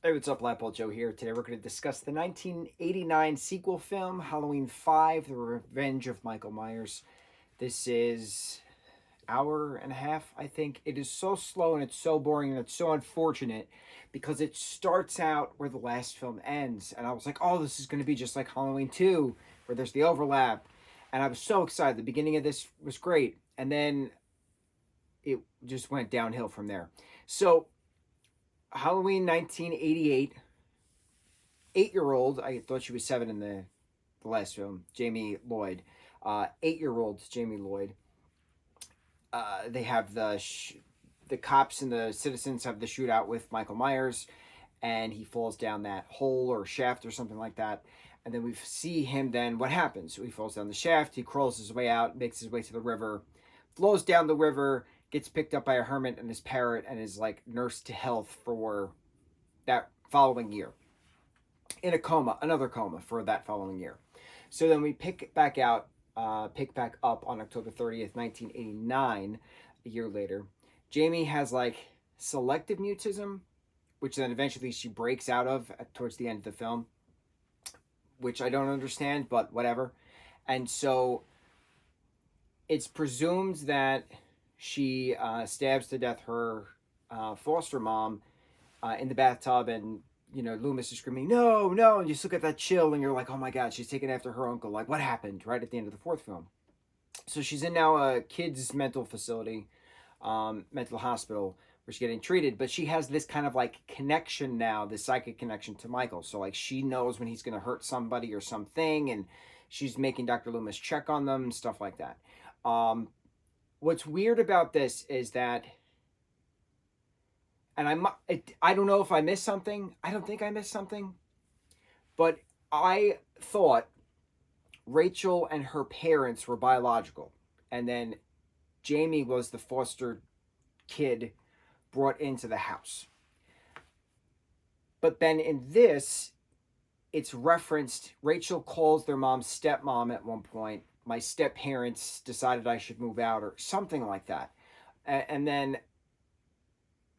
Hey, what's up, lightboltjoe here. Today we're going to discuss the 1989 sequel film, Halloween 5, The Revenge of Michael Myers. This is hour and a half, I think. It is so slow and it's so boring and it's so unfortunate because it starts out where the last film ends. And I was like, oh, this is going to be just like Halloween 2, where there's the overlap. And I was so excited. The beginning of this was great. And then it just went downhill from there. So, Halloween 1988, 8-year-old, I thought she was 7 in the last film, Jamie Lloyd. 8-year-old Jamie Lloyd. They have the cops and the citizens have the shootout with Michael Myers, and he falls down that hole or shaft or something like that. And then we see him then, what happens? So he falls down the shaft, he crawls his way out, makes his way to the river, flows down the river, gets picked up by a hermit and his parrot, and is like nursed to health for that following year. In a coma, another coma for that following year. So then we pick back up on October 30th, 1989, a year later. Jamie has like selective mutism, which then eventually she breaks out of towards the end of the film, which I don't understand, but whatever. And so it's presumed that she stabs to death her foster mom in the bathtub, and Loomis is screaming, no, no, and you just look at that chill, and you're like, oh my god, she's taken after her uncle. Like, what happened right at the end of the fourth film? So she's in now a kid's mental facility, mental hospital, where she's getting treated, but she has this kind of like connection now, this psychic connection to Michael. So like she knows when he's going to hurt somebody or something, and she's making Dr. Loomis check on them and stuff like that. What's weird about this is that, and I don't know if I missed something. I don't think I missed something, but I thought Rachel and her parents were biological, and then Jamie was the foster kid brought into the house. But then in this, it's referenced, Rachel calls their mom stepmom at one point. My step parents decided I should move out, or something like that. And then,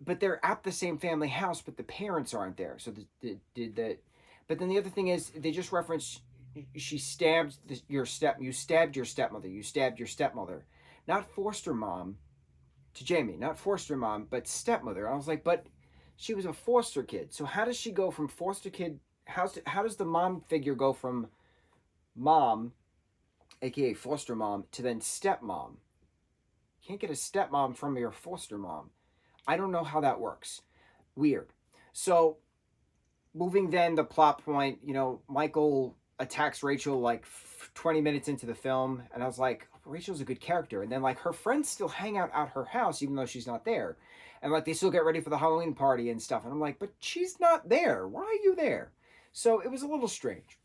but they're at the same family house, but the parents aren't there. So but then the other thing is, they just reference, she stabbed you stabbed your stepmother, not foster mom to Jamie, not foster mom, but stepmother. I was like, but she was a foster kid. So how does she go from foster kid? How does the mom figure go from mom, aka foster mom, to then stepmom? You can't get a stepmom from your foster mom. I don't know how that works. Weird. So, moving then the plot point, Michael attacks Rachel like 20 minutes into the film, and I was like, Rachel's a good character. And then like her friends still hang out at her house even though she's not there. And like they still get ready for the Halloween party and stuff. And I'm like, but she's not there. Why are you there? So it was a little strange.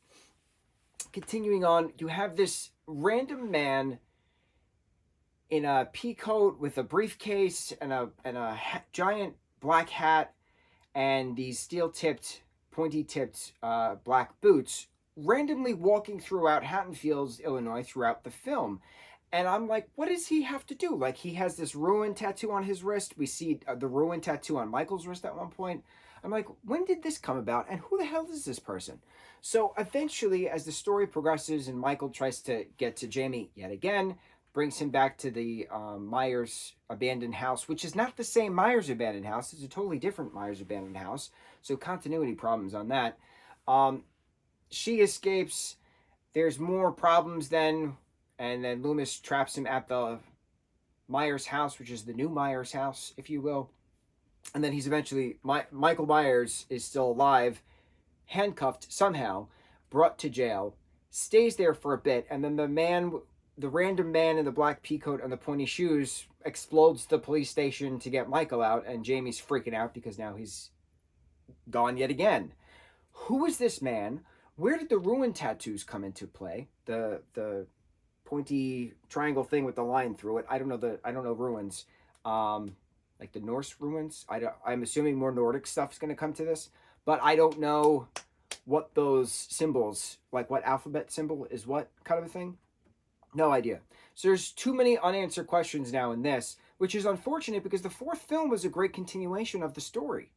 Continuing on, you have this random man in a pea coat with a briefcase and a giant black hat and these steel-tipped, pointy-tipped black boots, randomly walking throughout Haddonfield, Illinois, throughout the film. And I'm like, what does he have to do? Like, he has this ruin tattoo on his wrist. We see the ruin tattoo on Michael's wrist at one point. I'm like, when did this come about? And who the hell is this person? So eventually, as the story progresses and Michael tries to get to Jamie yet again, brings him back to the Myers abandoned house, which is not the same Myers abandoned house. It's a totally different Myers abandoned house. So continuity problems on that. She escapes. There's more problems then. And then Loomis traps him at the Myers house, which is the new Myers house, if you will. And then he's eventually, Michael Myers is still alive, handcuffed somehow, brought to jail, stays there for a bit, and then the random man in the black peacoat and the pointy shoes explodes the police station to get Michael out, and Jamie's freaking out because now he's gone yet again. Who is this man? Where did the ruin tattoos come into play? The pointy triangle thing with the line through it. I don't know ruins. Like the Norse ruins. I'm assuming more Nordic stuff is going to come to this, but I don't know what those symbols, like what alphabet symbol is what kind of a thing. No idea. So there's too many unanswered questions now in this, which is unfortunate because the fourth film was a great continuation of the story.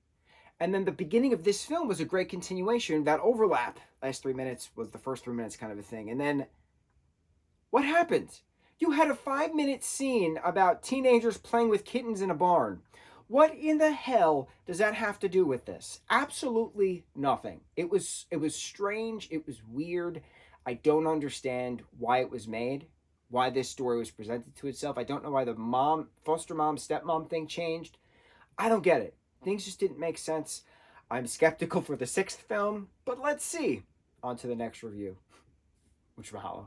And then the beginning of this film was a great continuation. That overlap, last 3 minutes was the first 3 minutes kind of a thing. And then what happened? You had a 5 minute scene about teenagers playing with kittens in a barn. What in the hell does that have to do with this? Absolutely nothing. It was strange, it was weird. I don't understand why it was made, why this story was presented to itself. I don't know why the mom, foster mom, stepmom thing changed. I don't get it. Things just didn't make sense. I'm skeptical for the sixth film, but let's see. On to the next review. Which mahalo.